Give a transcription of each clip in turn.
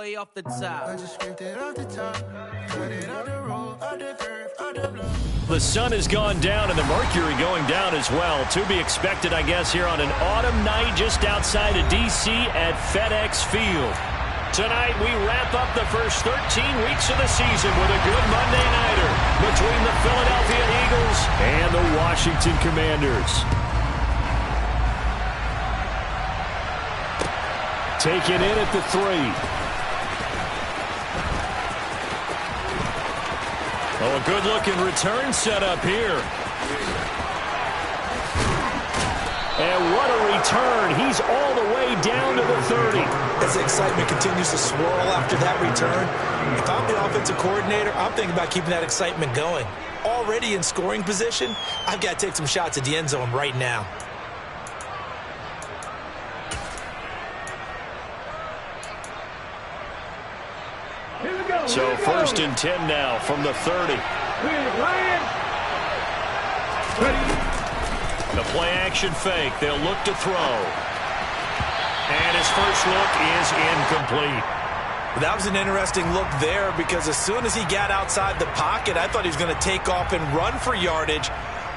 way off the top. I just scraped it off the top. Cut it out the road, out the curve, out the block. The sun has gone down and the mercury going down as well. To be expected, I guess, here on an autumn night just outside of D.C. at FedEx Field. Tonight, we wrap up the first 13 weeks of the season with a good Monday nighter between the Philadelphia Eagles and the Washington Commanders. Taken in at the 3. Oh, a good-looking return setup here. And what a return. He's all the way down to the 30. As the excitement continues to swirl after that return, if I'm the offensive coordinator, I'm thinking about keeping that excitement going. Already in scoring position, I've got to take some shots at the end zone right now. So 1st and 10 now from the 30. The play action fake. They'll look to throw. And his first look is incomplete. That was an interesting look there because as soon as he got outside the pocket, I thought he was going to take off and run for yardage.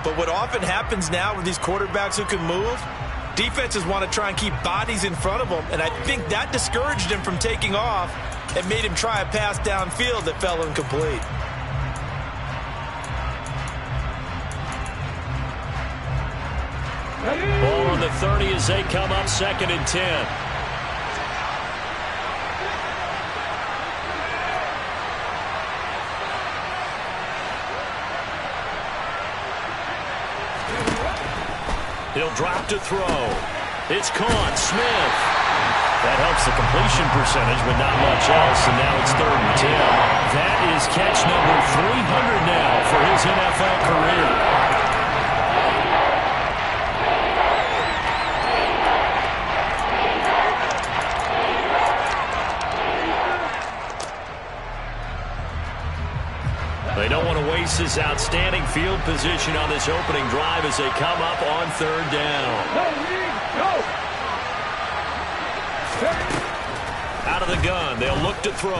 But what often happens now with these quarterbacks who can move, defenses want to try and keep bodies in front of them. And I think that discouraged him from taking off. It made him try a pass downfield that fell incomplete. Ball on the 30 as they come up 2nd and 10. He'll drop to throw. It's caught. Smith. That helps the completion percentage, but not much else, and now it's 3rd and 10. That is catch number 300 now for his NFL career. They don't want to waste his outstanding field position on this opening drive as they come up on 3rd down. Go! Out of the gun, they'll look to throw.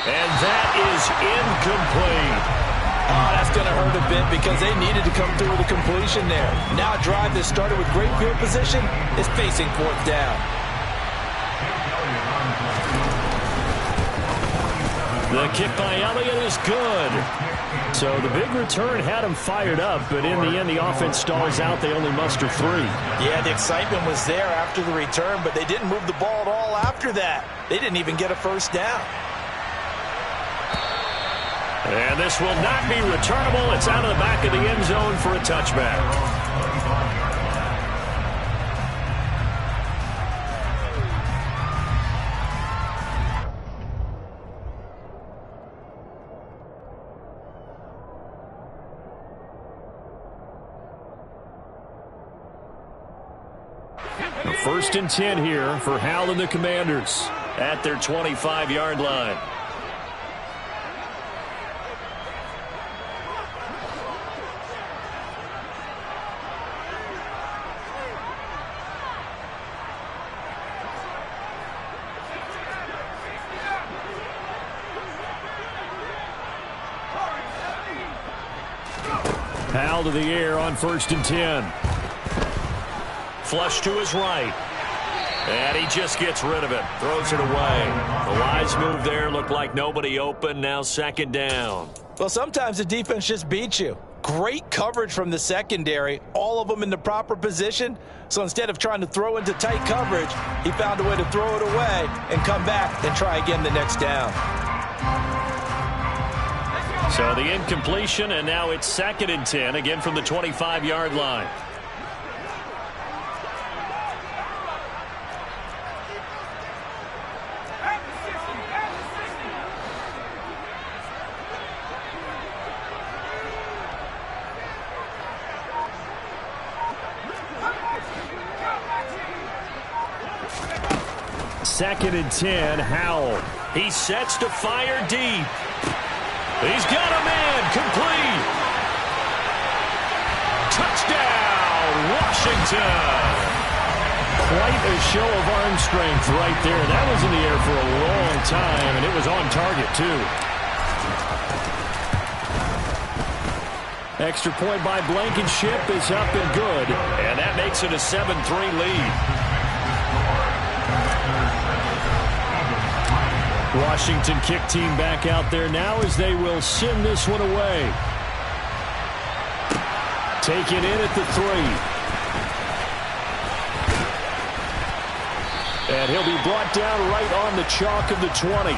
And that is incomplete. Oh, that's going to hurt a bit because they needed to come through with a completion there. Now a drive that started with great field position is facing 4th down. The kick by Elliott is good. So the big return had him fired up, but in the end, the offense stalls out. They only muster 3. Yeah, the excitement was there after the return, but they didn't move the ball at all after that. They didn't even get a 1st down. And this will not be returnable. It's out of the back of the end zone for a touchback. The 1st and 10 here for Hal and the Commanders at their 25-yard line. Hal to the air on 1st and 10. Flush to his right. And he just gets rid of it. Throws it away. The wise move there. Looked like nobody open. Now 2nd down. Well, sometimes the defense just beats you. Great coverage from the secondary. All of them in the proper position. So instead of trying to throw into tight coverage, he found a way to throw it away and come back and try again the next down. So the incompletion, and now it's 2nd and 10, again from the 25-yard line. Second and 10, Howell. He sets to fire deep. He's got a man, complete. Touchdown, Washington. Quite a show of arm strength right there. That was an time, and it was on target, too. Extra point by Blankenship is up and good, and that makes it a 7-3 lead. Washington kick team back out there now as they will send this one away. Taken in at the 3. And he'll be brought down right on the chalk of the 20.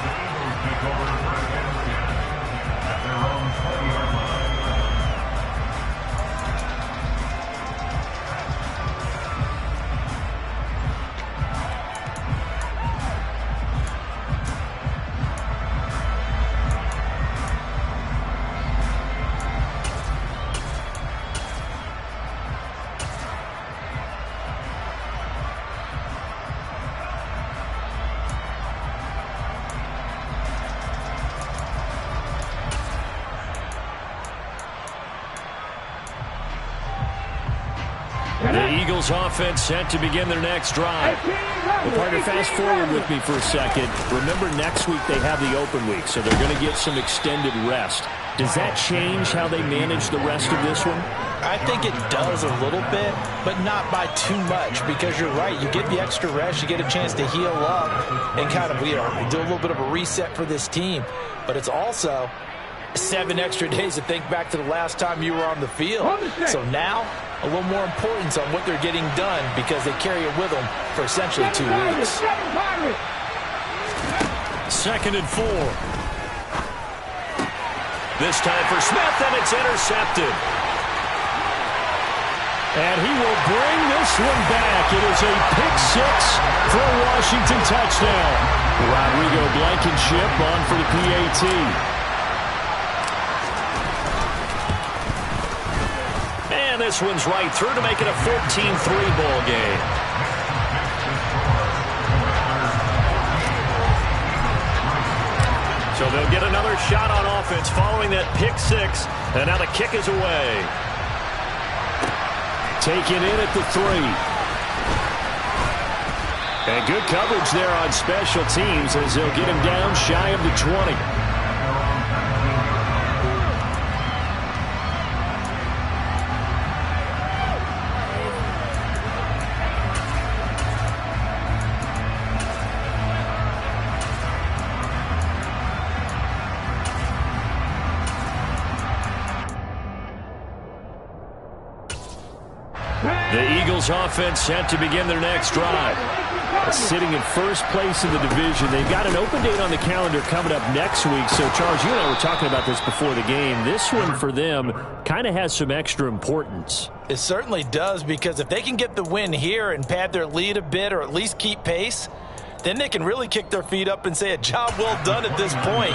The Eagles offense set to begin their next drive. Well, partner, fast forward with me for a second. Remember, next week they have the open week, so they're going to get some extended rest. Does that change how they manage the rest of this one? I think it does a little bit, but not by too much, because you're right. You get the extra rest, you get a chance to heal up and kind of, do a little bit of a reset for this team. But it's also 7 extra days to think back to the last time you were on the field. So now, a little more importance on what they're getting done because they carry it with them for essentially 2 weeks. 2nd and 4. This time for Smith, and it's intercepted. And he will bring this one back. It is a pick 6 for a Washington touchdown. Rodrigo Blankenship on for the PAT. And this one's right through to make it a 14-3 ball game. So they'll get another shot on offense following that pick 6. And now the kick is away. Taken in at the 3. And good coverage there on special teams as they'll get him down shy of the 20. The Eagles offense set to begin their next drive. Sitting in first place in the division. They've got an open date on the calendar coming up next week. So, Charles, you and I were talking about this before the game. This one for them kind of has some extra importance. It certainly does, because if they can get the win here and pad their lead a bit or at least keep pace, then they can really kick their feet up and say a job well done at this point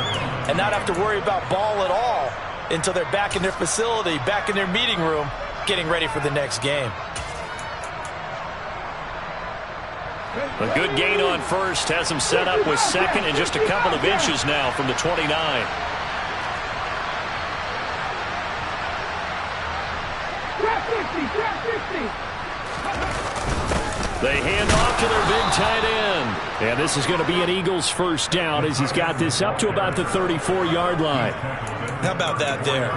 and not have to worry about ball at all until they're back in their facility, back in their meeting room, getting ready for the next game. A good gain on first has him set up with 2nd and just a couple of inches now from the 29. They hand off to their big tight end. And this is going to be an Eagles first down as he's got this up to about the 34-yard line. How about that there?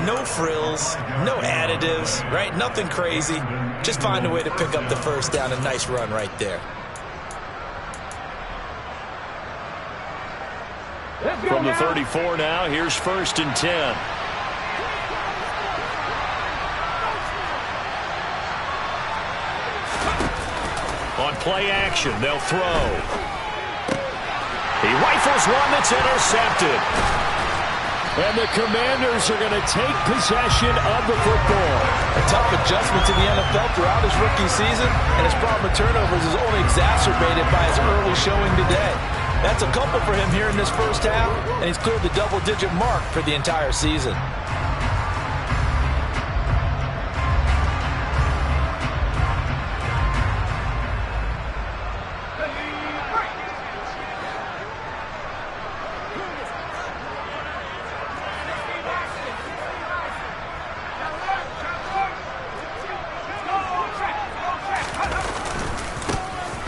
No frills, no additives, right? Nothing crazy. Just find a way to pick up the first down. A nice run right there. From the 34 now, here's 1st and 10. On play action, they'll throw. He rifles one that's intercepted. And the Commanders are going to take possession of the football. A tough adjustment to the NFL throughout his rookie season, and his problem with turnovers is only exacerbated by his early showing today. That's a couple for him here in this first half, and he's cleared the double-digit mark for the entire season.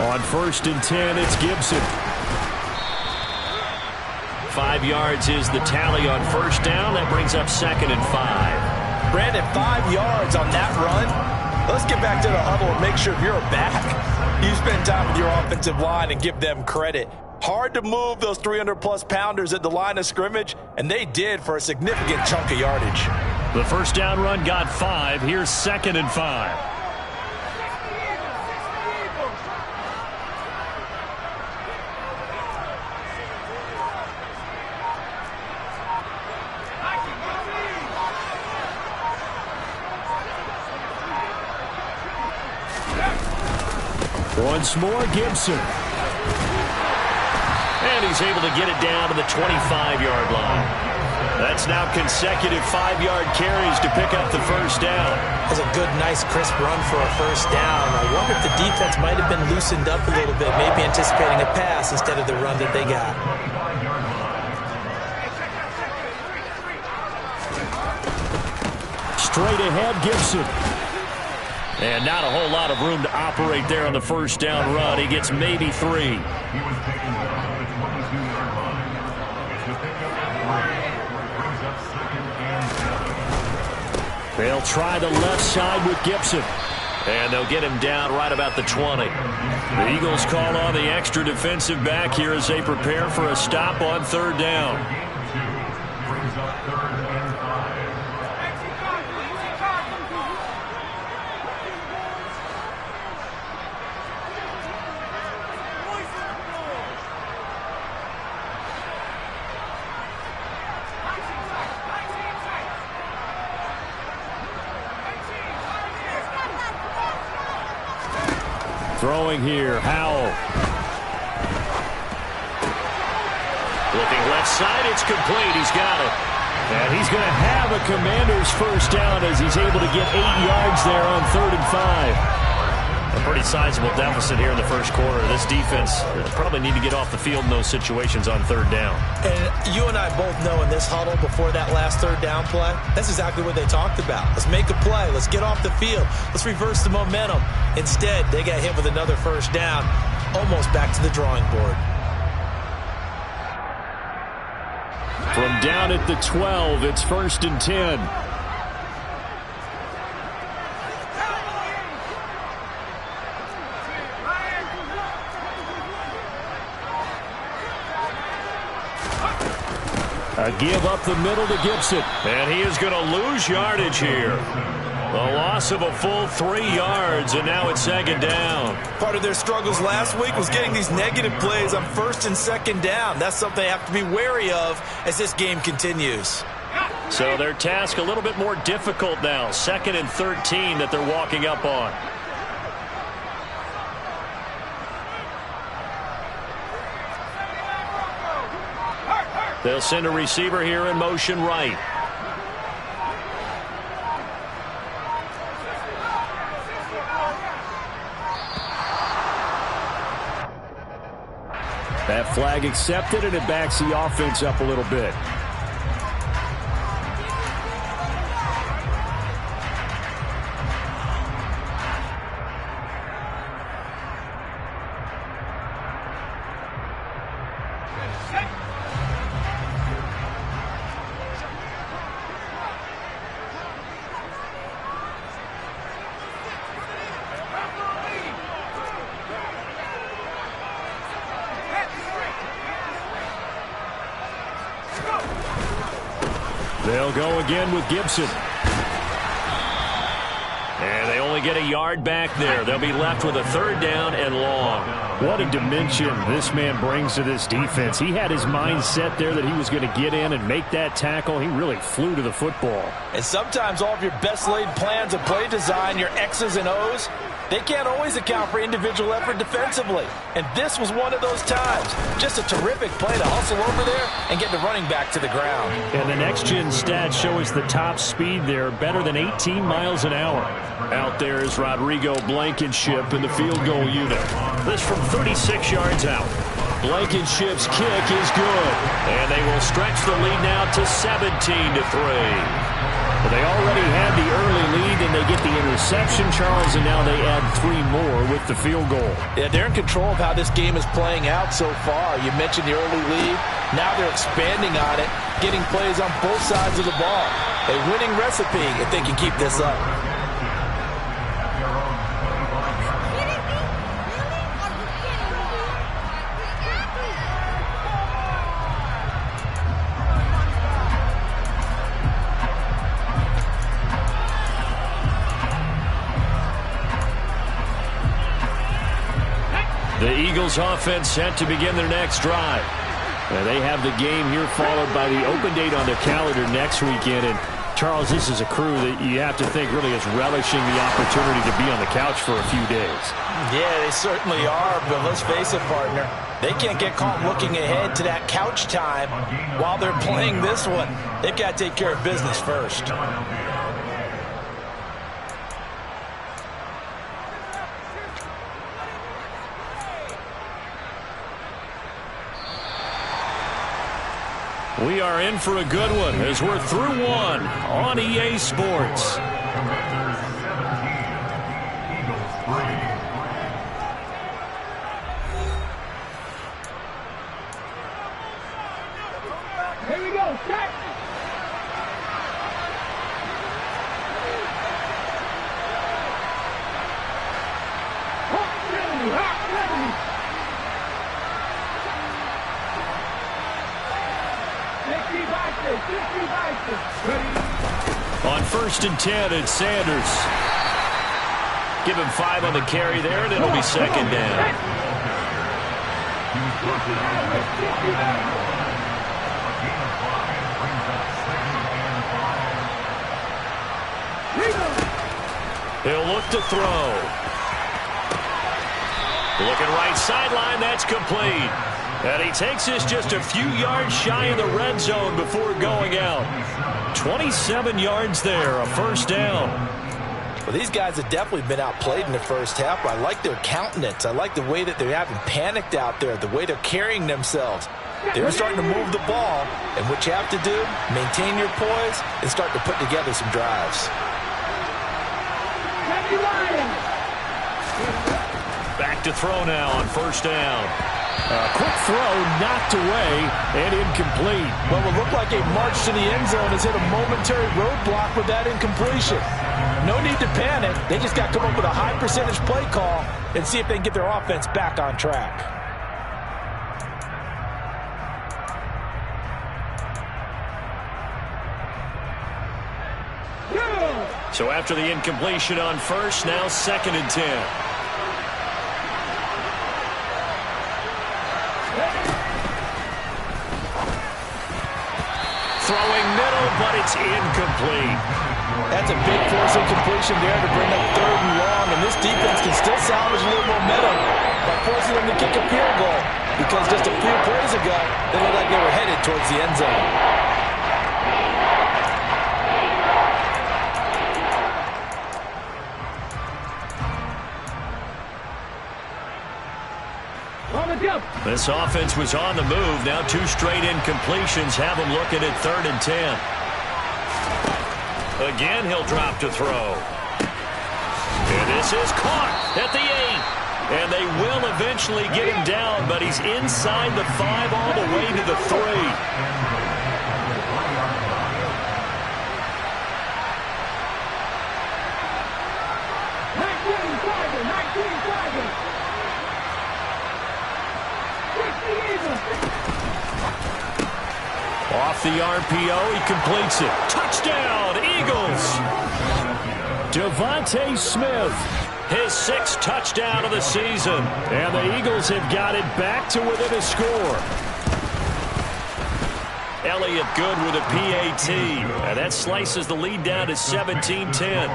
On 1st and 10, it's Gibson. 5 yards is the tally on first down. That brings up 2nd and 5. Brandon, 5 yards on that run. Let's get back to the huddle and make sure you're back. You spend time with your offensive line and give them credit. Hard to move those 300-plus pounders at the line of scrimmage, and they did for a significant chunk of yardage. The first down run got 5. Here's 2nd and 5. Once more, Gibson. And he's able to get it down to the 25-yard line. That's now consecutive 5-yard carries to pick up the first down. That's a good, nice, crisp run for a first down. I wonder if the defense might have been loosened up a little bit, maybe anticipating a pass instead of the run that they got. Straight ahead, Gibson. And not a whole lot of room to operate there on the first down run. He gets maybe 3. They'll try the left side with Gibson. And they'll get him down right about the 20. The Eagles call on the extra defensive back here as they prepare for a stop on 3rd down. Throwing here, Howell. Looking left side, it's complete. He's got it. And he's going to have a Commander's first down as he's able to get 8 yards there on 3rd and 5. A pretty sizable deficit here in the first quarter. This defense probably need to get off the field in those situations on 3rd down. And you and I both know in this huddle before that last 3rd down play, that's exactly what they talked about. Let's make a play. Let's get off the field. Let's reverse the momentum. Instead, they got hit with another first down, almost back to the drawing board. From down at the 12, it's 1st and 10. A give up the middle to Gibson. And he is going to lose yardage here. A loss of a full 3 yards, and now it's 2nd down. Part of their struggles last week was getting these negative plays on 1st and 2nd down. That's something they have to be wary of as this game continues. So their task a little bit more difficult now. 2nd and 13 that they're walking up on. They'll send a receiver here in motion right. That flag accepted, and it backs the offense up a little bit. They'll go again with Gibson. And they only get a yard back there. They'll be left with a 3rd down and long. What a dimension this man brings to this defense. He had his mind set there that he was going to get in and make that tackle. He really flew to the football. And sometimes all of your best laid plans of play design, your X's and O's, they can't always account for individual effort defensively. And this was one of those times. Just a terrific play to hustle over there and get the running back to the ground. And the next-gen stats show us the top speed there, better than 18 miles an hour. Out there is Rodrigo Blankenship in the field goal unit. This from 36 yards out. Blankenship's kick is good. And they will stretch the lead now to 17-3. Well, they already had the early lead, and they get the interception, Charles, and now they add 3 more with the field goal. Yeah, they're in control of how this game is playing out so far. You mentioned the early lead. Now they're expanding on it, getting plays on both sides of the ball. A winning recipe if they can keep this up. The Eagles offense set to begin their next drive. They have the game here followed by the open date on their calendar next weekend. And Charles, this is a crew that you have to think really is relishing the opportunity to be on the couch for a few days. Yeah, they certainly are, but let's face it, partner. They can't get caught looking ahead to that couch time while they're playing this one. They've got to take care of business first. We are in for a good one as we're through one on EA Sports. Here we go, set! On 1st and 10, it's Sanders. Give him 5 on the carry there, and it'll be 2nd down. He'll look to throw. Looking right sideline, that's complete. And he takes this just a few yards shy of the red zone before going out. 27 yards there, a 1st down. Well, these guys have definitely been outplayed in the first half, but I like their countenance. I like the way that they haven't panicked out there, the way they're carrying themselves. They're starting to move the ball, and what you have to do, maintain your poise and start to put together some drives. Back to throw now on 1st down. A quick throw knocked away and incomplete. Well, it looked like a march to the end zone has hit a momentary roadblock with that incompletion. No need to panic. They just got to come up with a high percentage play call and see if they can get their offense back on track. So after the incompletion on 1st, now 2nd and 10. Throwing middle, but it's incomplete. That's a big force incompletion there to bring up 3rd and long, and this defense can still salvage a little momentum by forcing them to kick a field goal, because just a few plays ago, they looked like they were headed towards the end zone. This offense was on the move. Now 2 straight incompletions have them looking at 3rd and 10. Again, he'll drop to throw. And this is caught at the 8. And they will eventually get him down, but he's inside the 5 all the way to the 3. Off the RPO, he completes it. Touchdown, Eagles! Devontae Smith, his 6th touchdown of the season. And the Eagles have got it back to within a score. Elliott good with a PAT. And that slices the lead down to 17-10.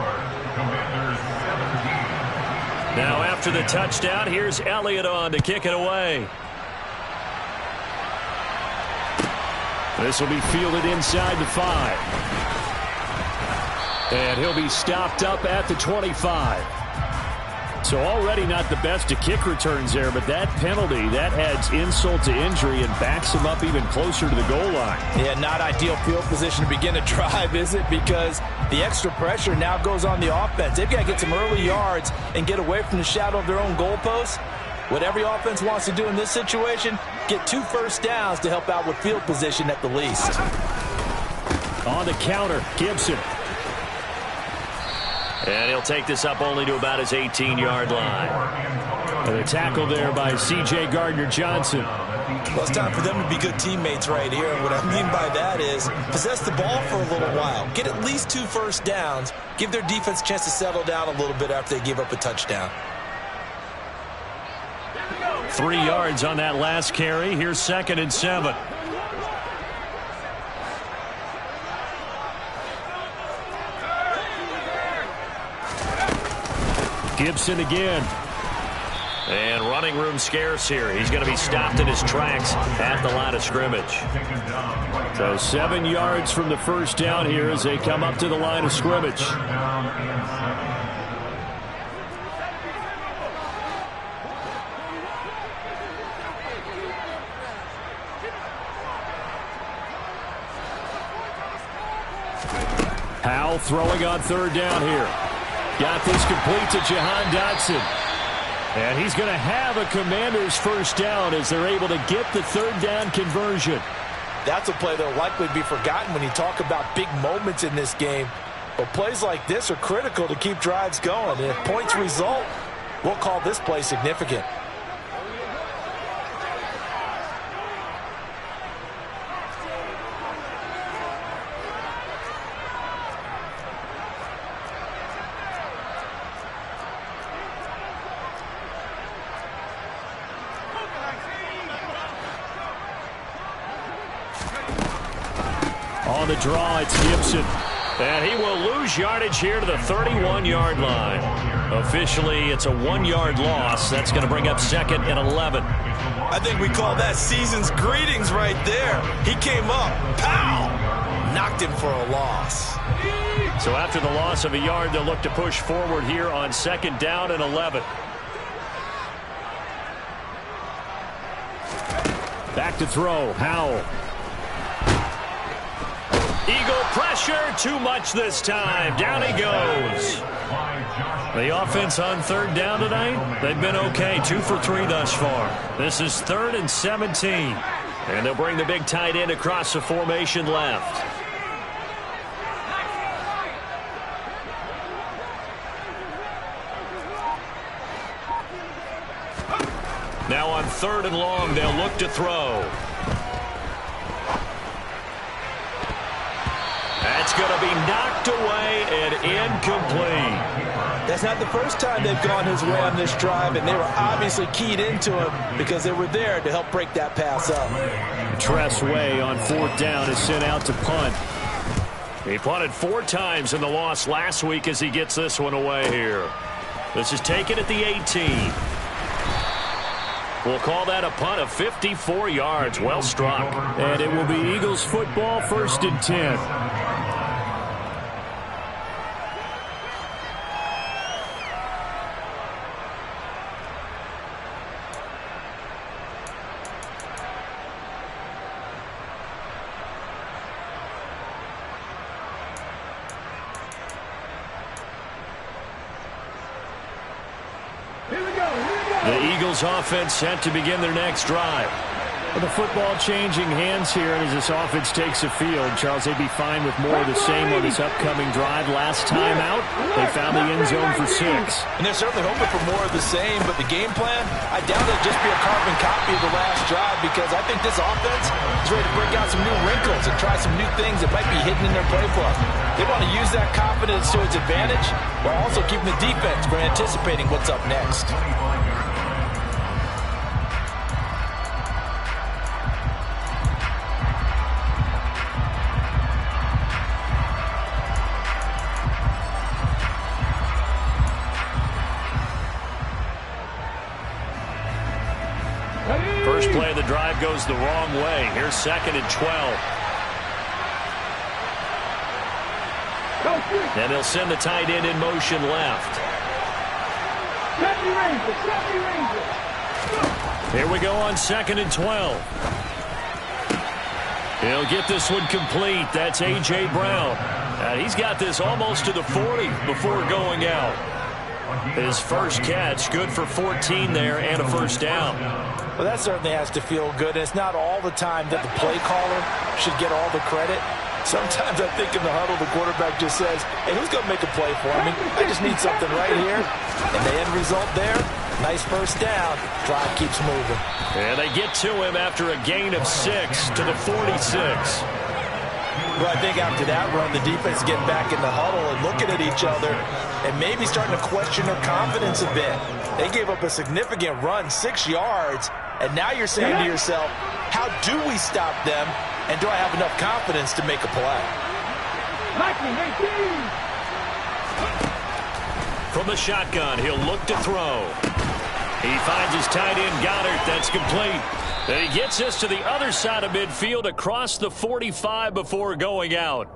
Now after the touchdown, here's Elliott on to kick it away. This will be fielded inside the 5. And he'll be stopped up at the 25. So already not the best of kick returns there, but that penalty, that adds insult to injury and backs him up even closer to the goal line. Yeah, not ideal field position to begin a drive, is it? Because the extra pressure now goes on the offense. They've got to get some early yards and get away from the shadow of their own goalposts. What every offense wants to do in this situation, get 2 first downs to help out with field position at the least. On the counter, Gibson. And he'll take this up only to about his 18-yard line. And a tackle there by C.J. Gardner-Johnson. Well, it's time for them to be good teammates right here. And what I mean by that is possess the ball for a little while. Get at least 2 first downs. Give their defense a chance to settle down a little bit after they give up a touchdown. 3 yards on that last carry. Here's 2nd and 7. Gibson again. And running room scarce here. He's going to be stopped in his tracks at the line of scrimmage. So 7 yards from the first down here as they come up to the line of scrimmage. Howell throwing on 3rd down here. Got this complete to Jahan Dotson. And he's going to have a Commanders first down as they're able to get the 3rd down conversion. That's a play that will likely be forgotten when you talk about big moments in this game. But plays like this are critical to keep drives going. And if points result, we'll call this play significant. On the draw, it's Gibson. And he will lose yardage here to the 31-yard line. Officially, it's a 1-yard loss. That's going to bring up 2nd and 11. I think we call that season's greetings right there. He came up, pow, knocked him for a loss. So after the loss of a yard, they'll look to push forward here on 2nd down and 11. Back to throw, Howell. Eagle pressure, too much this time. Down he goes. The offense on 3rd down tonight, they've been okay. 2 for 3 thus far. This is 3rd and 17. And they'll bring the big tight end across the formation left. Now on 3rd and long, they'll look to throw. That's going to be knocked away and incomplete. That's not the first time they've gone his way on this drive, and they were obviously keyed into him because they were there to help break that pass up. Tress Way on 4th down is sent out to punt. He punted 4 times in the loss last week as he gets this one away here. This is taken at the 18. We'll call that a punt of 54 yards. Well struck. And it will be Eagles football, 1st and 10. The Eagles offense set to begin their next drive. With the football changing hands here, and as this offense takes the field, Charles, they'd be fine with more of the same on this upcoming drive. Last time out, they found the end zone for 6. And they're certainly hoping for more of the same, but the game plan, I doubt it'll just be a carbon copy of the last drive, because I think this offense is ready to break out some new wrinkles and try some new things that might be hidden in their playbook. They want to use that confidence to its advantage while also keeping the defense from anticipating what's up next. First play of the drive goes the wrong way. Here's 2nd and 12. And they'll send the tight end in motion left. Safety Ranger, Safety Ranger. Here we go on 2nd and 12. He'll get this one complete. That's A.J. Brown. And he's got this almost to the 40 before going out. His first catch, good for 14 there and a first down. Well, that certainly has to feel good. And it's not all the time that the play caller should get all the credit. Sometimes I think in the huddle, the quarterback just says, hey, who's going to make a play for me? I just need something right here. And the end result there, nice first down. Drive keeps moving. And they get to him after a gain of 6 to the 46. Well, I think after that run, the defense getting back in the huddle and looking at each other and maybe starting to question their confidence a bit. They gave up a significant run, 6 yards, and now you're saying to yourself, how do we stop them, and do I have enough confidence to make a play? From the shotgun, he'll look to throw. He finds his tight end, Goddard. That's complete. Then he gets us to the other side of midfield across the 45 before going out.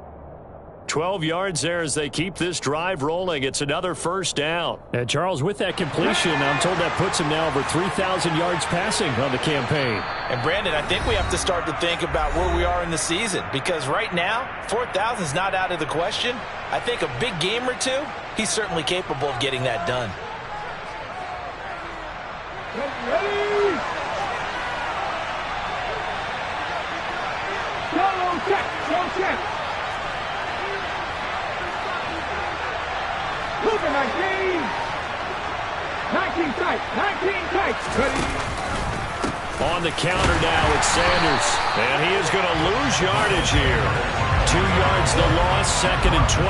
12 yards there as they keep this drive rolling. It's another first down. And Charles, with that completion, I'm told that puts him now over 3,000 yards passing on the campaign. And Brandon, I think we have to start to think about where we are in the season, because right now, 4,000 is not out of the question. I think a big game or two, he's certainly capable of getting that done. Ready? Go check, go check. Moving 19. 19 tight, 19 tight. Ready? On the counter now, it's Sanders. And he is going to lose yardage here. 2 yards the loss, 2nd and 12.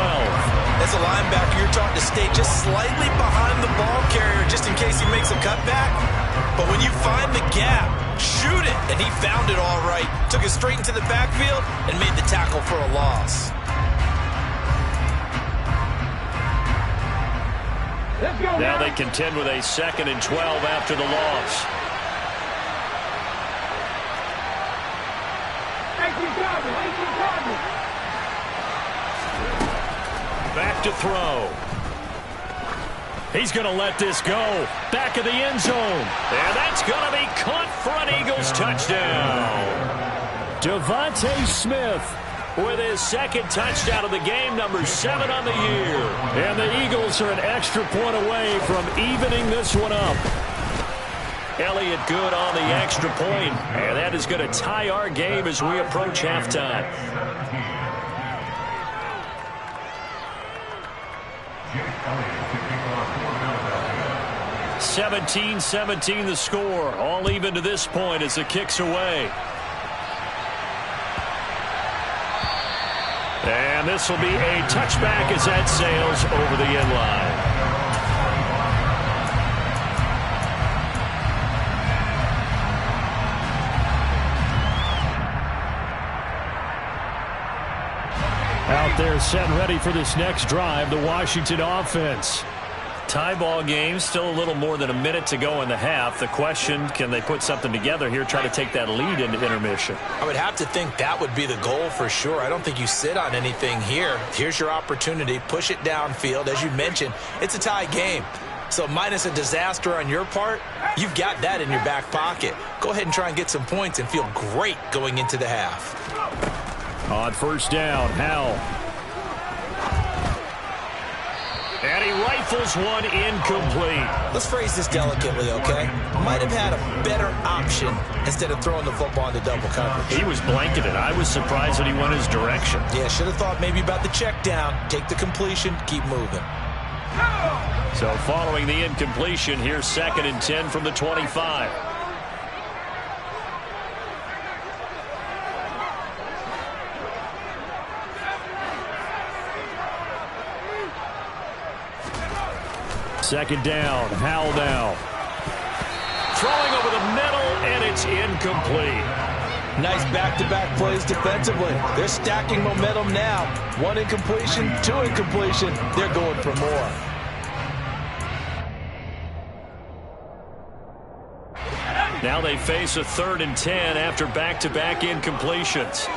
As a linebacker, you're taught to stay just slightly behind the ball carrier just in case he makes a cutback. But when you find the gap, shoot it. And he found it all right. Took it straight into the backfield and made the tackle for a loss. Let's go Now they contend with a 2nd and 12 after the loss. 18 target. Back to throw. He's going to let this go. Back of the end zone. And that's going to be caught for an Eagles touchdown. Devontae Smith with his 2nd touchdown of the game, number 7 on the year. And the Eagles are an extra point away from evening this one up. Elliott good on the extra point. And that is going to tie our game as we approach halftime. 17-17 the score. All even to this point as the kick's away. And this will be a touchback as that sails over the end line. Out there set and ready for this next drive, the Washington offense. Tie ball game, still a little more than a minute to go in the half. The question, can they put something together here, try to take that lead into intermission? I would have to think that would be the goal for sure. I don't think you sit on anything here. Here's your opportunity. Push it downfield. As you mentioned, it's a tie game. So minus a disaster on your part, you've got that in your back pocket. Go ahead and try and get some points and feel great going into the half. On first down, Howell. And he rifles one incomplete. Let's phrase this delicately, okay? Might have had a better option instead of throwing the football into double coverage. He was blanketed. I was surprised that he went his direction. Yeah, should have thought maybe about the check down. Take the completion, keep moving. So following the incompletion, here's 2nd and 10 from the 25. Second down, Howell now. Throwing over the middle, and it's incomplete. Nice back-to-back plays defensively. They're stacking momentum now. 1 incompletion, 2 incompletion. They're going for more. Now they face a 3rd and 10 after back-to-back incompletions.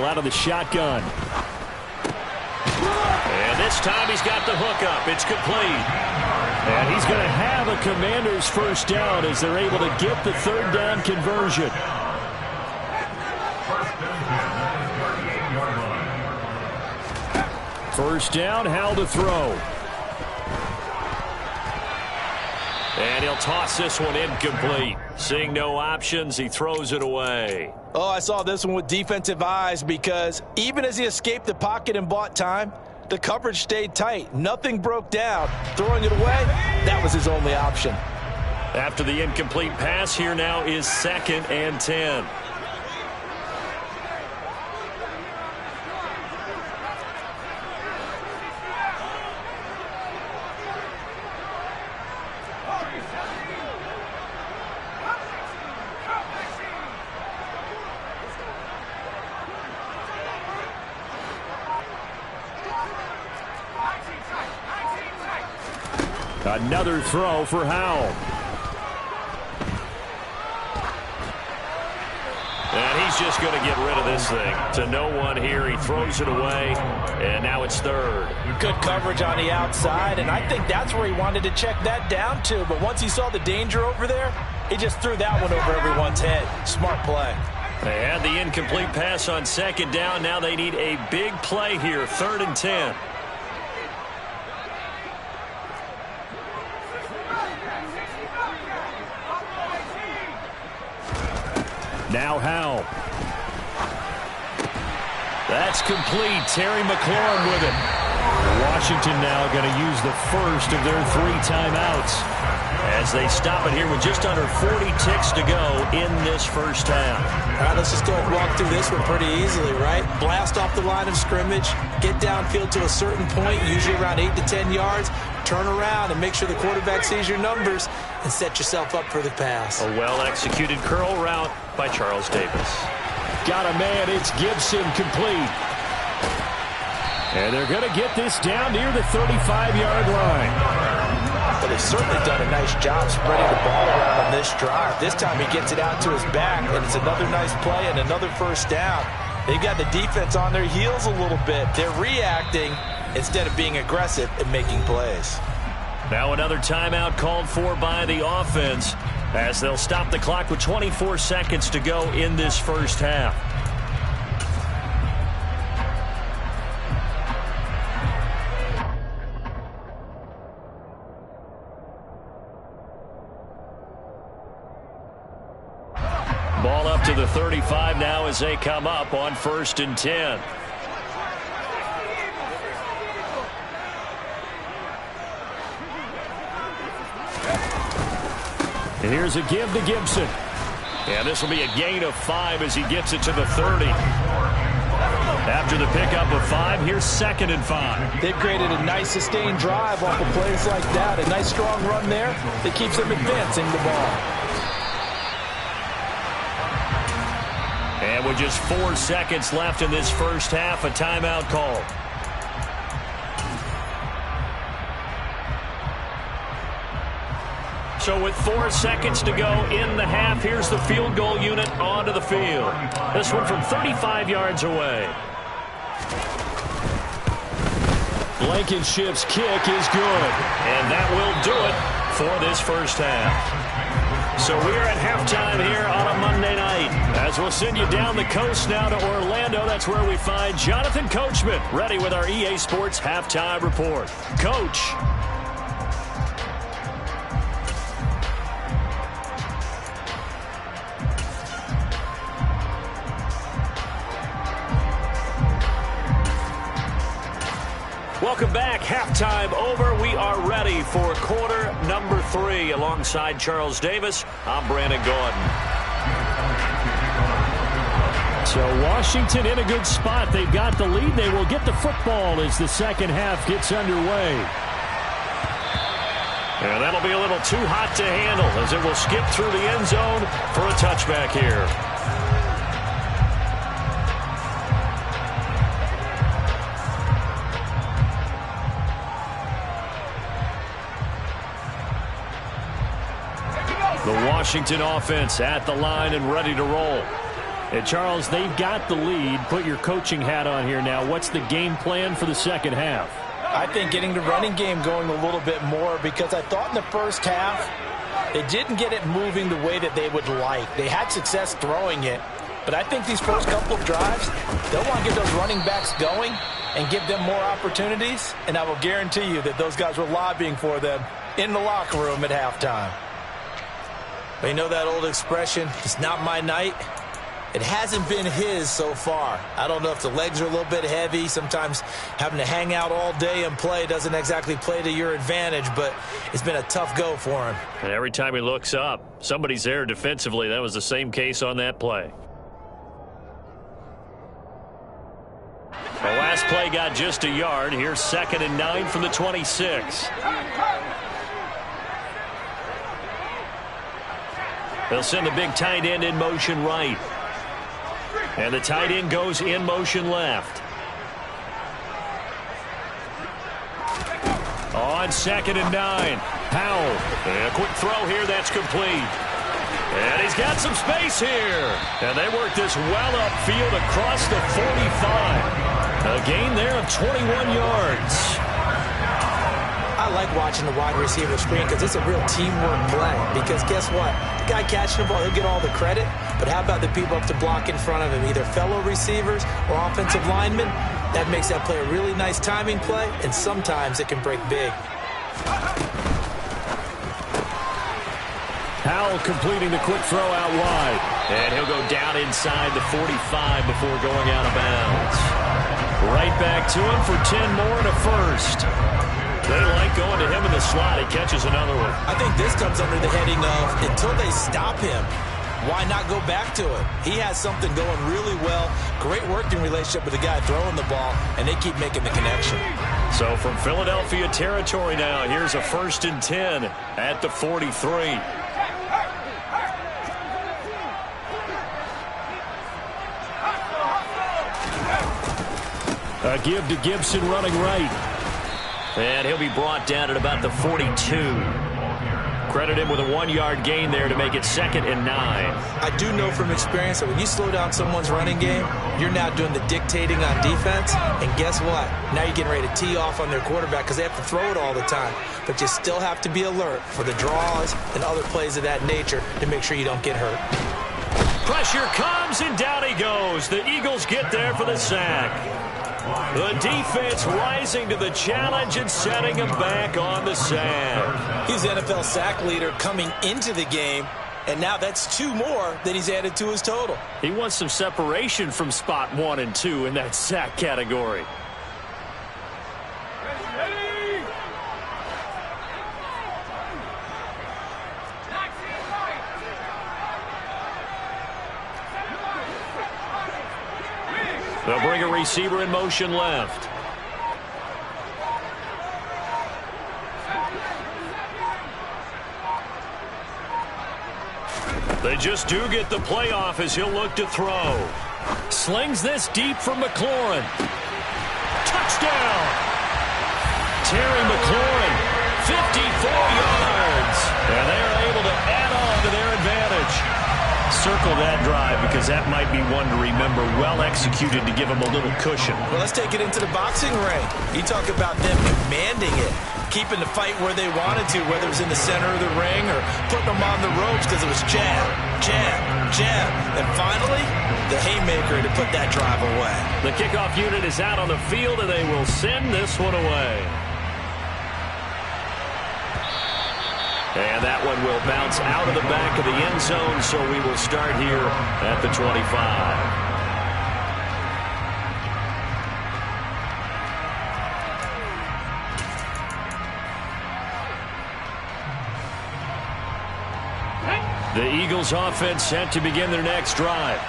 ball out of the shotgun. And this time he's got the hook up. It's complete. And he's going to have a Commanders first down as they're able to get the third down conversion. First down, Howell to throw. And he'll toss this one incomplete. Seeing no options, he throws it away. Oh, I saw this one with defensive eyes because even as he escaped the pocket and bought time, the coverage stayed tight. Nothing broke down. Throwing it away, that was his only option. After the incomplete pass, here now is 2nd and 10. Another throw for Howell. And he's just going to get rid of this thing. To no one here. He throws it away. And now it's 3rd. Good coverage on the outside. And I think that's where he wanted to check that down to. But once he saw the danger over there, he just threw that one over everyone's head. Smart play. They had the incomplete pass on 2nd down. Now they need a big play here. 3rd and 10. Now Howell. That's complete. Terry McLaurin with it. Washington now going to use the first of their 3 timeouts as they stop it here with just under 40 ticks to go in this first half. All right, let's just go and walk through this one pretty easily, right? Blast off the line of scrimmage, get downfield to a certain point, usually around 8 to 10 yards, turn around and make sure the quarterback sees your numbers and set yourself up for the pass. A well-executed curl route by Charles Davis. Got a man, it's Gibson, complete. And they're going to get this down near the 35-yard line. But they've certainly done a nice job spreading the ball around on this drive. This time he gets it out to his back, and it's another nice play and another first down. They've got the defense on their heels a little bit. They're reacting instead of being aggressive and making plays. Now another timeout called for by the offense as they'll stop the clock with 24 seconds to go in this first half. Ball up to the 35 now as they come up on 1st and 10. And here's a give to Gibson. And this will be a gain of 5 as he gets it to the 30. After the pickup of 5, here's 2nd and 5. They've created a nice sustained drive off of plays like that. A nice strong run there that keeps them advancing the ball. And with just 4 seconds left in this first half, a timeout call. So with 4 seconds to go in the half, here's the field goal unit onto the field. This one from 35 yards away. Blankenship's kick is good. And that will do it for this first half. So we're at halftime here on a Monday night. As we'll send you down the coast now to Orlando, that's where we find Jonathan Coachman ready with our EA Sports Halftime Report. Coach. Welcome back. Halftime over. We are ready for quarter number 3. Alongside Charles Davis, I'm Brandon Gordon. So Washington in a good spot. They've got the lead. They will get the football as the second half gets underway. And that'll be a little too hot to handle as it will skip through the end zone for a touchback here. The Washington offense at the line and ready to roll. And Charles, they've got the lead. Put your coaching hat on here now. What's the game plan for the second half? I think getting the running game going a little bit more, because I thought in the first half they didn't get it moving the way that they would like. They had success throwing it, but I think these first couple of drives, they'll want to get those running backs going and give them more opportunities, and I will guarantee you that those guys were lobbying for them in the locker room at halftime. But you know that old expression, it's not my night? It hasn't been his so far. I don't know if the legs are a little bit heavy. Sometimes having to hang out all day and play doesn't exactly play to your advantage, but it's been a tough go for him. And every time he looks up, somebody's there defensively. That was the same case on that play. The last play got just a yard. Here's 2nd and 9 from the 26. They'll send the big tight end in motion right. And the tight end goes in motion left. On 2nd and 9. Powell. And a quick throw here. That's complete. And he's got some space here. And they work this well upfield across the 45. A gain there of 21 yards. I like watching the wide receiver screen because it's a real teamwork play. Because guess what? The guy catching the ball, he'll get all the credit. But how about the people up to block in front of him, either fellow receivers or offensive linemen? That makes that play a really nice timing play, and sometimes it can break big. Powell completing the quick throw out wide. And he'll go down inside the 45 before going out of bounds. Right back to him for 10 more and a first. They like going to him in the slot. He catches another one. I think this comes under the heading of, until they stop him, why not go back to it? He has something going really well. Great working relationship with the guy throwing the ball, and they keep making the connection. So from Philadelphia territory now, here's a 1st and 10 at the 43. A give to Gibson running right. And he'll be brought down at about the 42. Credit him with a 1-yard gain there to make it 2nd and 9. I do know from experience that when you slow down someone's running game, you're now doing the dictating on defense. And guess what? Now you're getting ready to tee off on their quarterback because they have to throw it all the time. But you still have to be alert for the draws and other plays of that nature to make sure you don't get hurt. Pressure comes, and down he goes. The Eagles get there for the sack. The defense rising to the challenge and setting him back on the sack. He's the NFL sack leader coming into the game, and now that's 2 more that he's added to his total. He wants some separation from spot 1 and 2 in that sack category. They'll bring a receiver in motion left. They just do get the playoff as he'll look to throw. Slings this deep from McLaurin. Touchdown! Terry McLaurin, 54 yards. And they're able to add on to their advantage. Circle that drive because that might be one to remember. Well executed to give them a little cushion. Well, let's take it into the boxing ring. You talk about them commanding it, keeping the fight where they wanted to, whether it was in the center of the ring or putting them on the ropes because it was jab, jab, jab. And finally, the haymaker to put that drive away. The kickoff unit is out on the field, and they will send this one away. And that one will bounce out of the back of the end zone, so we will start here at the 25. The Eagles offense set to begin their next drive.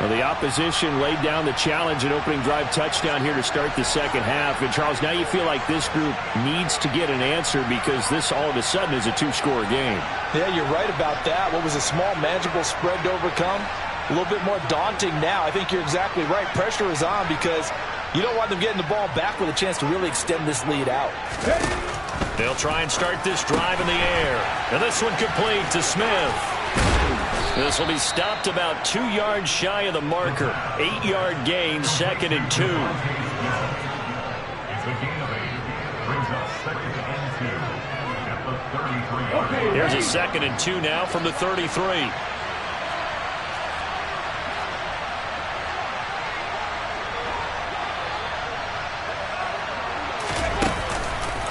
Well, the opposition laid down the challenge and opening drive touchdown here to start the second half. And, Charles, now you feel like this group needs to get an answer because this all of a sudden is a 2-score game. Yeah, you're right about that. What was a small, manageable spread to overcome? A little bit more daunting now. I think you're exactly right. Pressure is on because you don't want them getting the ball back with a chance to really extend this lead out. They'll try and start this drive in the air. And this one complete to Smith. This will be stopped about 2 yards shy of the marker. 8-yard gain, 2nd and 2. Here's a 2nd and 2 now from the 33.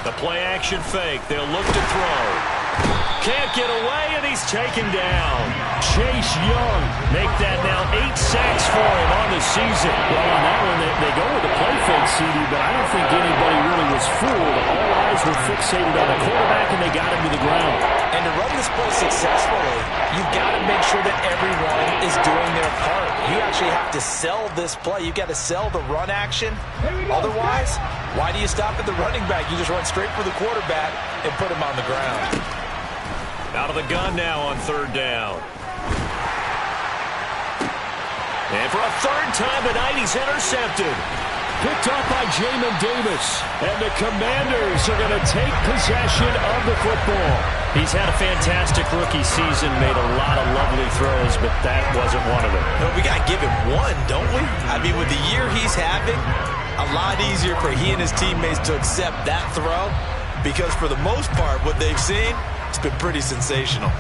The play action fake. They'll look to throw. Can't get away, and he's taken down. Chase Young make that now 8 sacks for him on the season. Well, on that one, they go with the play fake, CD, but I don't think anybody really was fooled. All eyes were fixated on the quarterback, and they got him to the ground. And to run this play successfully, you've got to make sure that everyone is doing their part. You actually have to sell this play. You've got to sell the run action. Otherwise, why do you stop at the running back? You just run straight for the quarterback and put him on the ground. Out of the gun now on 3rd down. And for a 3rd time tonight, he's intercepted. Picked up by Jamin Davis. And the Commanders are going to take possession of the football. He's had a fantastic rookie season, made a lot of lovely throws, but that wasn't one of them. No, we got to give him one, don't we? I mean, with the year he's having, a lot easier for he and his teammates to accept that throw, because for the most part, what they've seen, it's been pretty sensational.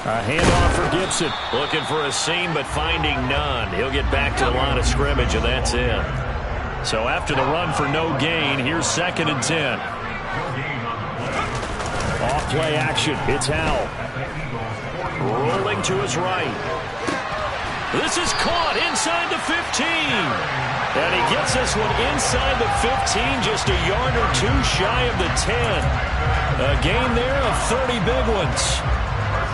A handoff for Gibson. Looking for a seam, but finding none. He'll get back to the line of scrimmage, and that's it. So after the run for no gain, here's 2nd and 10. Off play action. It's Howell. Rolling to his right. This is caught inside the 15. And he gets this one inside the 15, just a yard or 2 shy of the 10. A gain there of 30 big ones.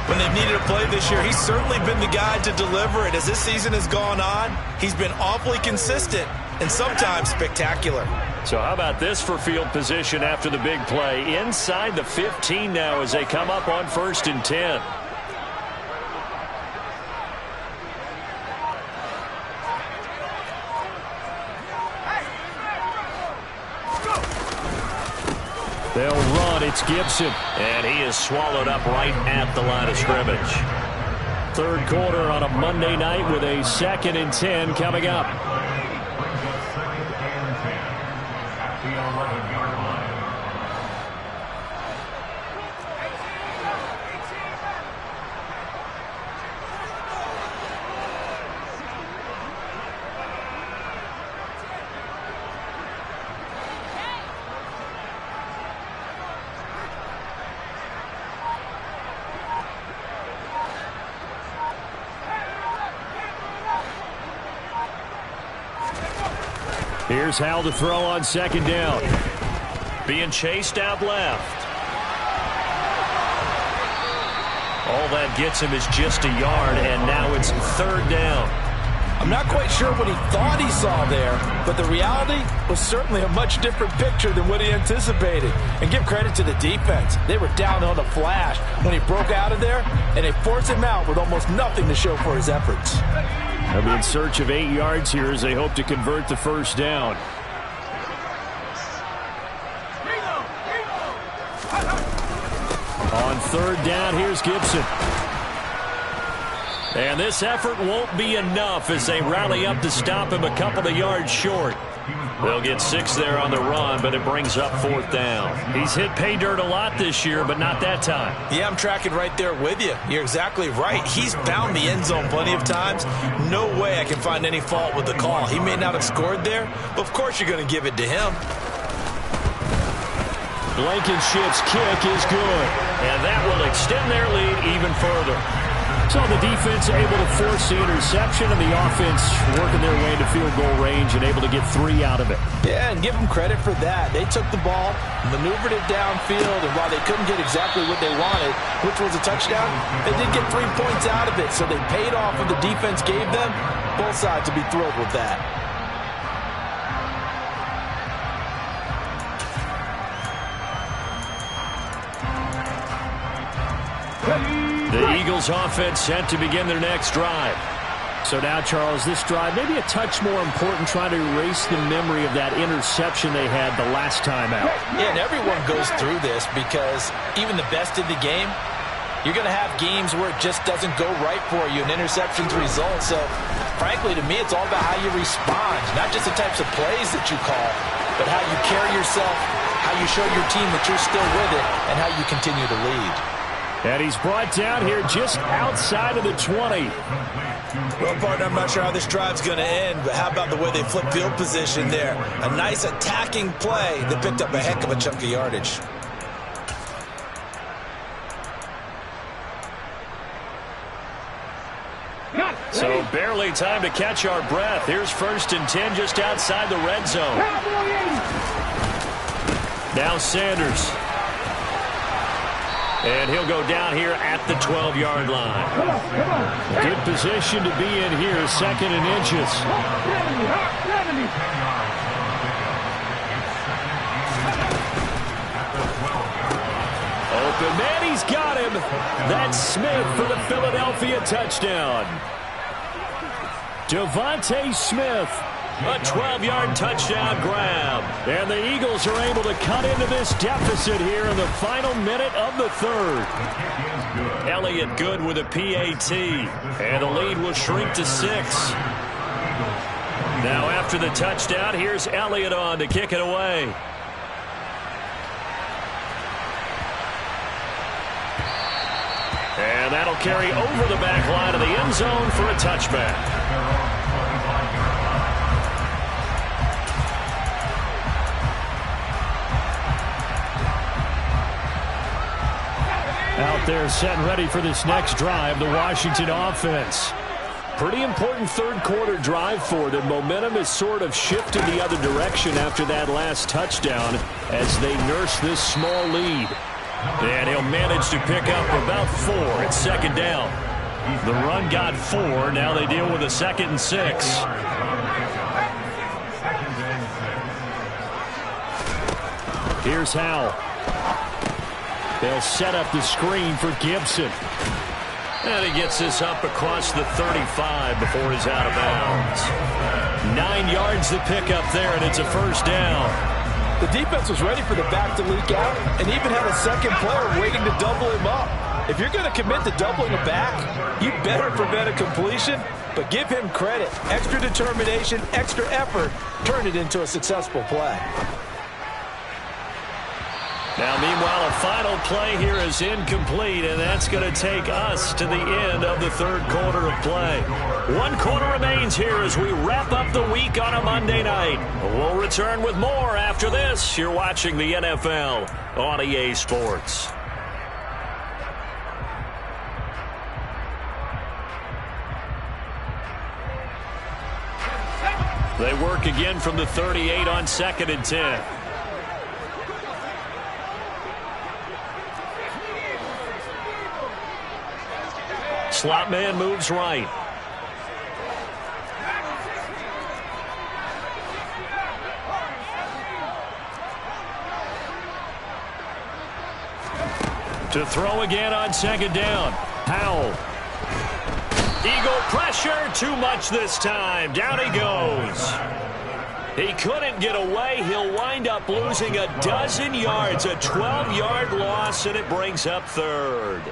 When they've needed a play this year, he's certainly been the guy to deliver it. As this season has gone on, he's been awfully consistent and sometimes spectacular. So how about this for field position after the big play? Inside the 15 now as they come up on 1st and 10. They'll run. It's Gibson. And he is swallowed up right at the line of scrimmage. 3rd quarter on a Monday night with a 2nd and 10 coming up. Here's Howell to throw on 2nd down. Being chased out left. All that gets him is just a yard, and now it's 3rd down. I'm not quite sure what he thought he saw there, but the reality was certainly a much different picture than what he anticipated. And give credit to the defense. They were down on the flash when he broke out of there, and they forced him out with almost nothing to show for his efforts. They'll be in search of 8 yards here as they hope to convert the 1st down. On 3rd down, here's Gibson. And this effort won't be enough as they rally up to stop him a couple of yards short. They'll get 6 there on the run, but it brings up 4th down. He's hit pay dirt a lot this year, but not that time. Yeah, I'm tracking right there with you. You're exactly right. He's found the end zone plenty of times. No way I can find any fault with the call. He may not have scored there, but of course you're going to give it to him. Blankenship's kick is good. And that will extend their lead even further. So the defense able to force the interception, and the offense working their way into field goal range and able to get 3 out of it. Yeah, and give them credit for that. They took the ball, maneuvered it downfield, and while they couldn't get exactly what they wanted, which was a touchdown, they did get 3 points out of it. So they paid off what the defense gave them. Both sides would be thrilled with that. The Eagles offense set to begin their next drive. So now, Charles, this drive maybe a touch more important, trying to erase the memory of that interception they had the last time out. Yeah, and everyone goes through this because even the best in the game, you're going to have games where it just doesn't go right for you, and interceptions result. So, frankly, to me, it's all about how you respond, not just the types of plays that you call, but how you carry yourself, how you show your team that you're still with it, and how you continue to lead. And he's brought down here just outside of the 20. Well, partner, I'm not sure how this drive's going to end, but how about the way they flip field position there? A nice attacking play that picked up a heck of a chunk of yardage. So barely time to catch our breath. Here's 1st and 10 just outside the red zone. Now Sanders. And he'll go down here at the 12-yard line. Good position to be in here, 2nd and inches. Open man, he's got him. That's Smith for the Philadelphia touchdown. Devontae Smith. A 12-yard touchdown grab. And the Eagles are able to cut into this deficit here in the final minute of the 3rd. Elliott good with a PAT. And the lead will shrink to 6. Now after the touchdown, here's Elliott on to kick it away. And that'll carry over the back line of the end zone for a touchback. Out there set and ready for this next drive, the Washington offense. Pretty important 3rd quarter drive for them. Momentum has sort of shifted the other direction after that last touchdown as they nurse this small lead. And he'll manage to pick up about 4 at 2nd down. The run got 4. Now they deal with a 2nd and 6. Here's Howell. They'll set up the screen for Gibson. And he gets this up across the 35 before he's out of bounds. 9 yards to pick up there, and it's a 1st down. The defense was ready for the back to leak out and even had a second player waiting to double him up. If you're going to commit to doubling a back, you better prevent a completion, but give him credit. Extra determination, extra effort, turn it into a successful play. Now, meanwhile, a final play here is incomplete, and that's going to take us to the end of the 3rd quarter of play. 1 quarter remains here as we wrap up the week on a Monday night. We'll return with more after this. You're watching the NFL on EA Sports. They work again from the 38 on 2nd and 10. Slot man moves right. To throw again on 2nd down. Howell. Eagle pressure, too much this time. Down he goes. He couldn't get away. He'll wind up losing a dozen yards. A 12-yard loss, and it brings up 3rd.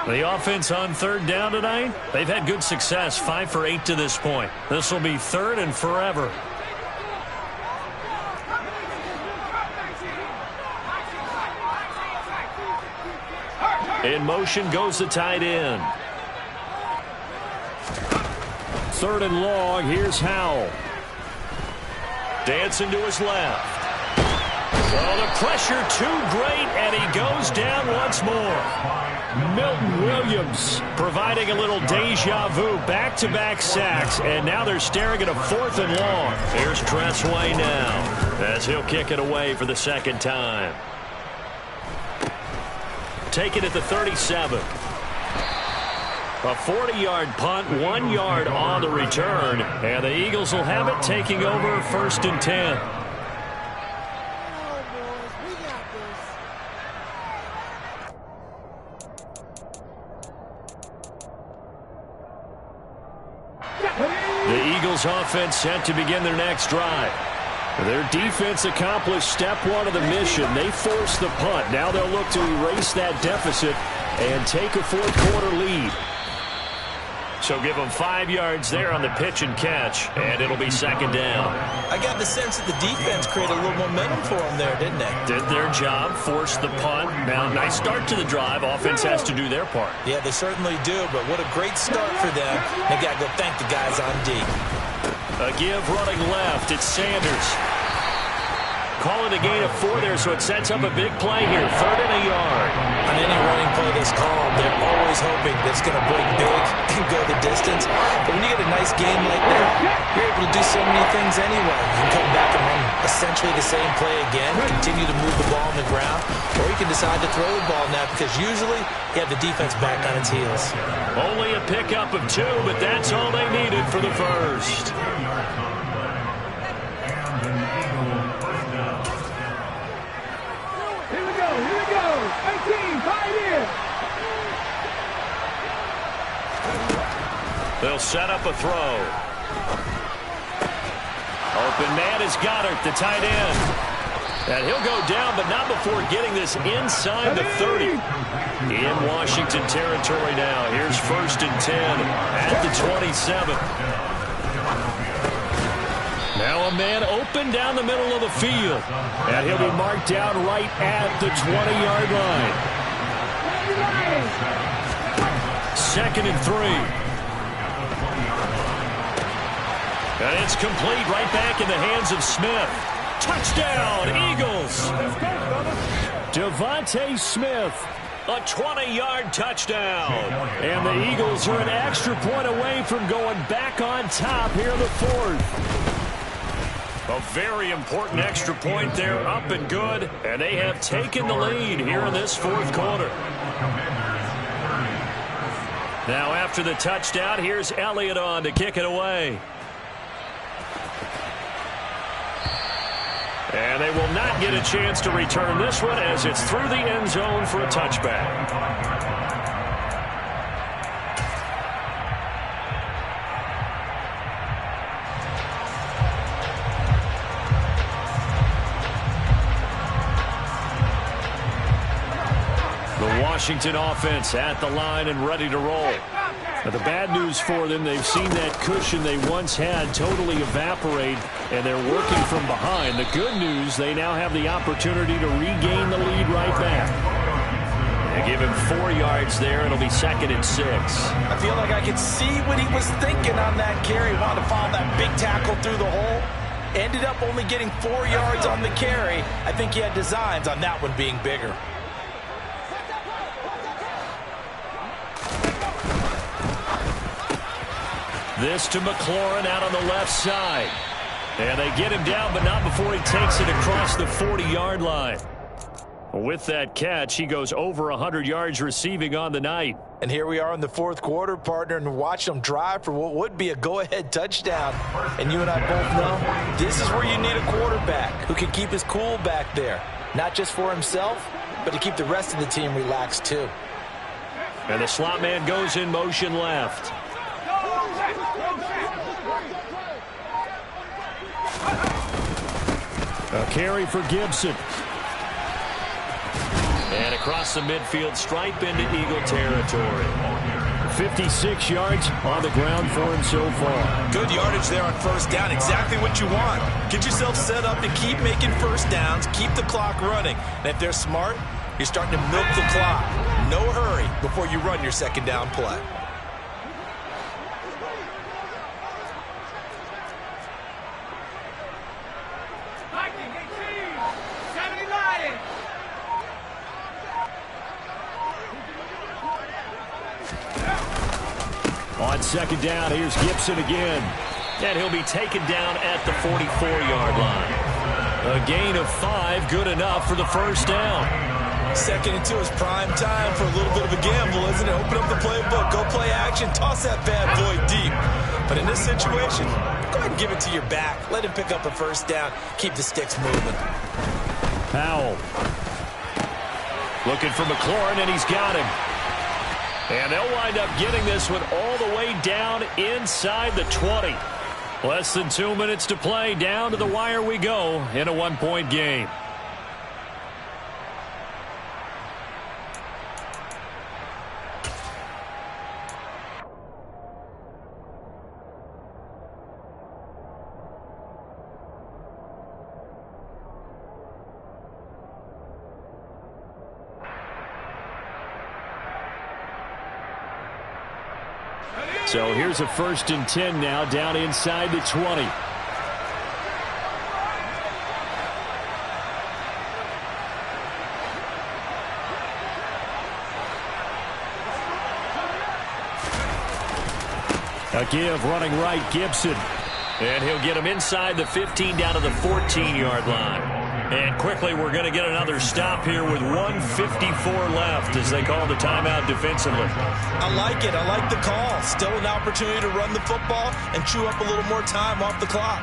The offense on 3rd down tonight, they've had good success, 5 for 8 to this point. This will be 3rd and forever. In motion goes the tight end. 3rd and long, here's Howell. Dancing to his left. Oh, the pressure too great, and he goes down once more. Milton Williams providing a little deja vu, back-to-back sacks, and now they're staring at a 4th and long. Here's Tressway now as he'll kick it away for the 2nd time. Take it at the 37. A 40-yard punt, 1 yard on the return, and the Eagles will have it taking over 1st and 10. The Eagles offense set to begin their next drive. Their defense accomplished step 1 of the mission. They forced the punt. Now they'll look to erase that deficit and take a 4th-quarter lead. So give them 5 yards there on the pitch and catch, and it'll be 2nd down. I got the sense that the defense created a little momentum for them there, didn't they? Did their job, forced the punt. Now, nice start to the drive. Offense has to do their part. Yeah, they certainly do, but what a great start for them. They got to go thank the guys on D. A give running left. It's Sanders. Calling a gain of 4 there, so it sets up a big play here. 3rd and a yard. On any running play that's called, they're always hoping that it's going to break big and go the distance. But when you get a nice game like that, you're able to do so many things anyway. You can come back and run essentially the same play again, continue to move the ball on the ground, or you can decide to throw the ball now because usually you have the defense back on its heels. Only a pickup of 2, but that's all they needed for the first. They'll set up a throw. Open man is Goddard, the tight end. And he'll go down, but not before getting this inside the 30. In Washington territory now. Here's 1st and 10 at the 27. Now a man open down the middle of the field. And he'll be marked down right at the 20-yard line. 2nd and 3. And it's complete right back in the hands of Smith. Touchdown, Eagles. Devontae Smith, a 20-yard touchdown. And the Eagles are an extra point away from going back on top here in the 4th. A very important extra point there, up and good. And they have taken the lead here in this 4th quarter. Now after the touchdown, here's Elliott on to kick it away. And they will not get a chance to return this one as it's through the end zone for a touchback. The Washington offense at the line and ready to roll. But the bad news for them, they've seen that cushion they once had totally evaporate, and they're working from behind. The good news, they now have the opportunity to regain the lead right back. They give him 4 yards there. It'll be 2nd and 6. I feel like I could see what he was thinking on that carry. He wanted to follow that big tackle through the hole. Ended up only getting 4 yards on the carry. I think he had designs on that one being bigger. This to McLaurin out on the left side. And they get him down, but not before he takes it across the 40-yard line. With that catch, he goes over 100 yards receiving on the night. And here we are in the 4th quarter, partner, and watch them drive for what would be a go-ahead touchdown. And you and I both know this is where you need a quarterback who can keep his cool back there. Not just for himself, but to keep the rest of the team relaxed too. And the slot man goes in motion left. A carry for Gibson. And across the midfield stripe into Eagle territory. 56 yards on the ground for him so far. Good yardage there on 1st down. Exactly what you want. Get yourself set up to keep making 1st downs. Keep the clock running. And if they're smart, you're starting to milk the clock. No hurry before you run your 2nd down play. On 2nd down, here's Gibson again. And he'll be taken down at the 44-yard line. A gain of 5, good enough for the 1st down. Second and 2 is prime time for a little bit of a gamble, isn't it? Open up the playbook, go play action, toss that bad boy deep. But in this situation, go ahead and give it to your back. Let him pick up a first down. Keep the sticks moving. Powell. Looking for McLaurin, and he's got him. And they'll wind up getting this one all the way down inside the 20. Less than 2 minutes to play. Down to the wire we go in a one-point game. So here's a 1st and 10 now, down inside the 20. A give running right, Gibson. And he'll get him inside the 15 down to the 14-yard line. And quickly we're going to get another stop here with 1:54 left as they call the timeout defensively. I like it. I like the call. Still an opportunity to run the football and chew up a little more time off the clock.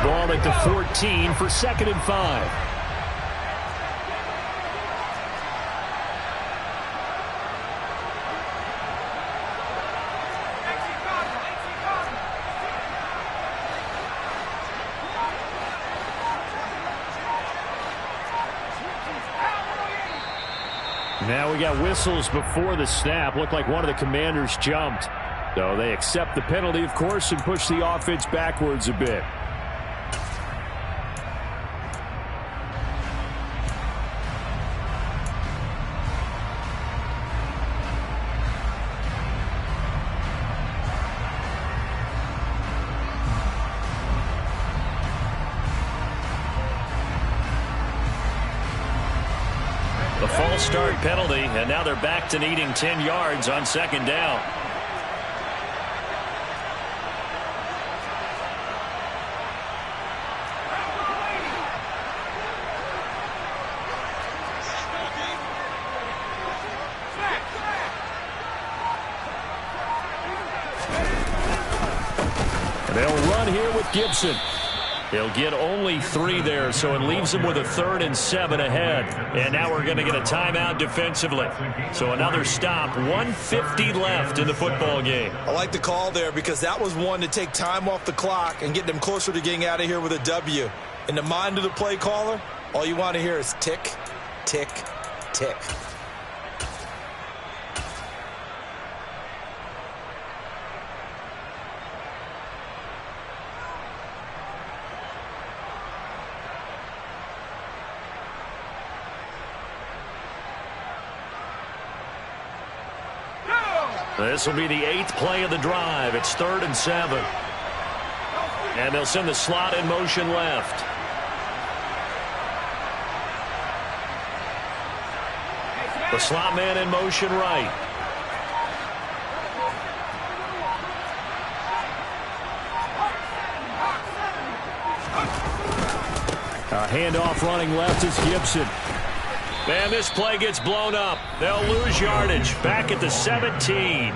Ball at the 14 for 2nd and 5. Now we got whistles before the snap. Looked like one of the Commanders jumped. So they accept the penalty, of course, and push the offense backwards a bit. The false start penalty, and now they're back to needing 10 yards on 2nd down. They'll run here with Gibson. He'll get only 3 there, so it leaves him with a 3rd and 7 ahead. And now we're going to get a timeout defensively. So another stop, 1:50 left in the football game. I like the call there because that was one to take time off the clock and get them closer to getting out of here with a W. In the mind of the play caller, all you want to hear is tick, tick, tick. This will be the 8th play of the drive. It's 3rd and 7. And they'll send the slot in motion left. The slot man in motion right. A handoff running left is Gibson. And this play gets blown up. They'll lose yardage. Back at the 17.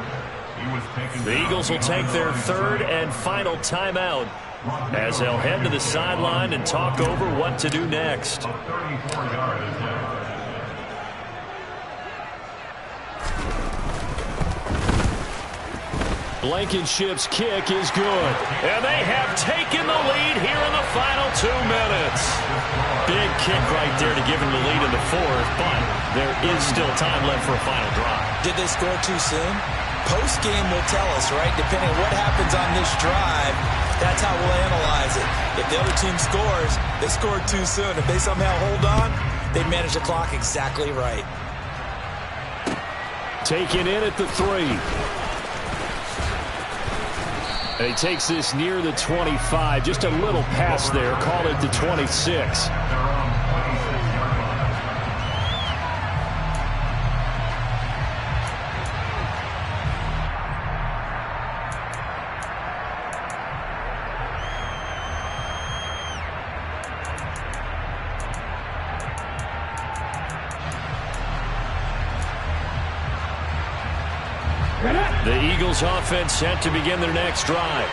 The Eagles will take their 3rd and final timeout as they'll head to the sideline and talk over what to do next. Blankenship's kick is good. And they have taken the lead here in the final 2 minutes. Big kick right there to give them the lead in the 4th, but there is still time left for a final drive. Did they score too soon? Post-game will tell us, right? Depending on what happens on this drive, that's how we'll analyze it. If the other team scores, they scored too soon. If they somehow hold on, they manage the clock exactly right. Taken in at the 3. And he takes this near the 25. Just a little pass there. Call it the 26. The Eagles offense set to begin their next drive.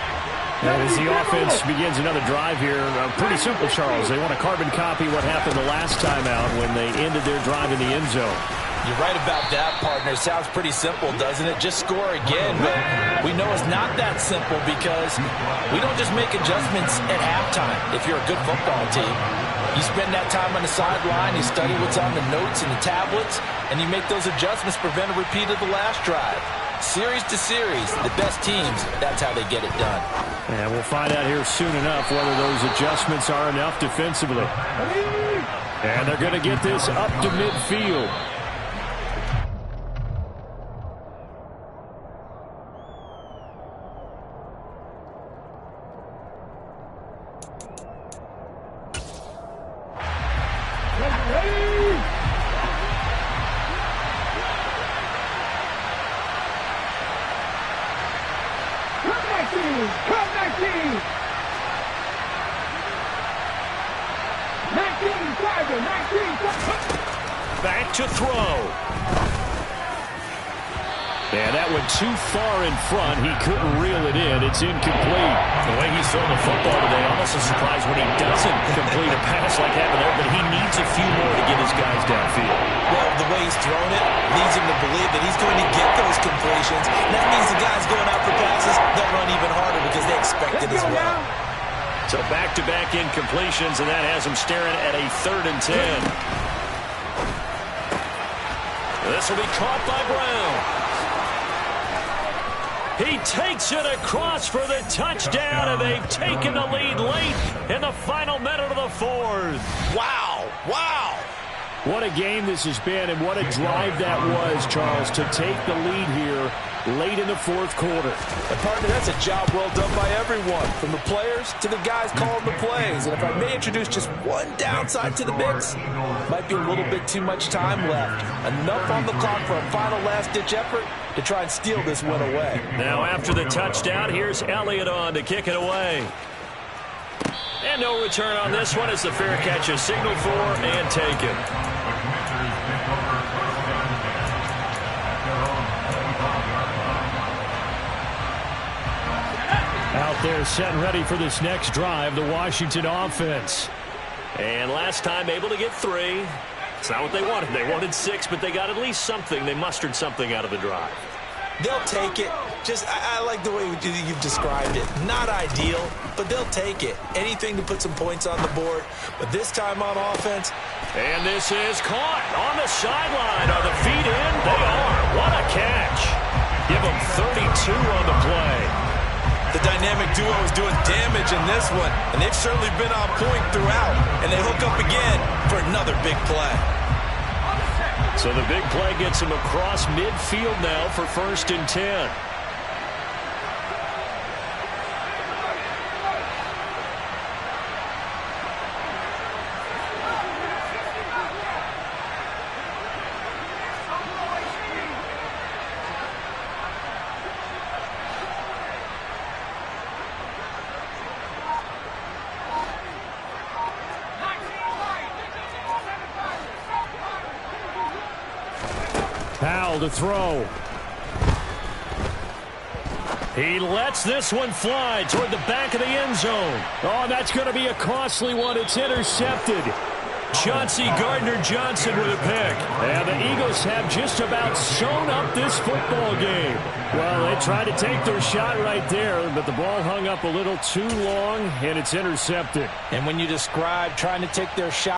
And as the offense begins another drive here, pretty simple, Charles. They want to carbon copy what happened the last time out when they ended their drive in the end zone. You're right about that, partner. Sounds pretty simple, doesn't it? Just score again. But we know it's not that simple because we don't just make adjustments at halftime if you're a good football team. You spend that time on the sideline, you study what's on the notes and the tablets, and you make those adjustments to prevent a repeat of the last drive. Series to series, the best teams, that's how they get it done. And we'll find out here soon enough whether those adjustments are enough defensively. And they're going to get this up to midfield. Back to throw. Yeah, that went too far in front. He couldn't reel it in. It's incomplete. The way he's throwing the football today, almost a surprise when he doesn't complete a pass like that there, but he needs a few more to get his guys downfield. Well, the way he's thrown it leads him to believe that he's going to get those completions. And that means the guys going out for passes, they'll run even harder because they expect it as well. So back-to-back incompletions, and that has him staring at a 3rd and 10. This will be caught by Brown. He takes it across for the touchdown, and they've taken the lead late in the final minute of the 4th. Wow, wow. What a game this has been, and what a drive that was, Charles, to take the lead here late in the 4th quarter. And partner, that's a job well done by everyone, from the players to the guys calling the plays. And if I may introduce just one downside to the mix, might be a little bit too much time left. Enough on the clock for a final last-ditch effort to try and steal this one away. Now after the touchdown, here's Elliott on to kick it away. And no return on this one as the fair catch is signaled for and taken. Out there set and ready for this next drive, the Washington offense. And last time able to get 3. It's not what they wanted. They wanted 6, but they got at least something. They mustered something out of the drive. They'll take it. Just, I like the way you've described it. Not ideal, but they'll take it. Anything to put some points on the board. But this time on offense. And this is caught on the sideline. Are the feet in? They are. What a catch. Give them 32 on the play. The dynamic duo is doing damage in this one, and they've certainly been on point throughout. And they hook up again for another big play. So the big play gets him across midfield now for 1st and 10. Powell to throw. He lets this one fly toward the back of the end zone. Oh, that's going to be a costly one. It's intercepted. Chauncey Gardner-Johnson with a pick. And the Eagles have just about sewn up this football game. Well, they tried to take their shot right there, but the ball hung up a little too long, and it's intercepted. And when you describe trying to take their shot,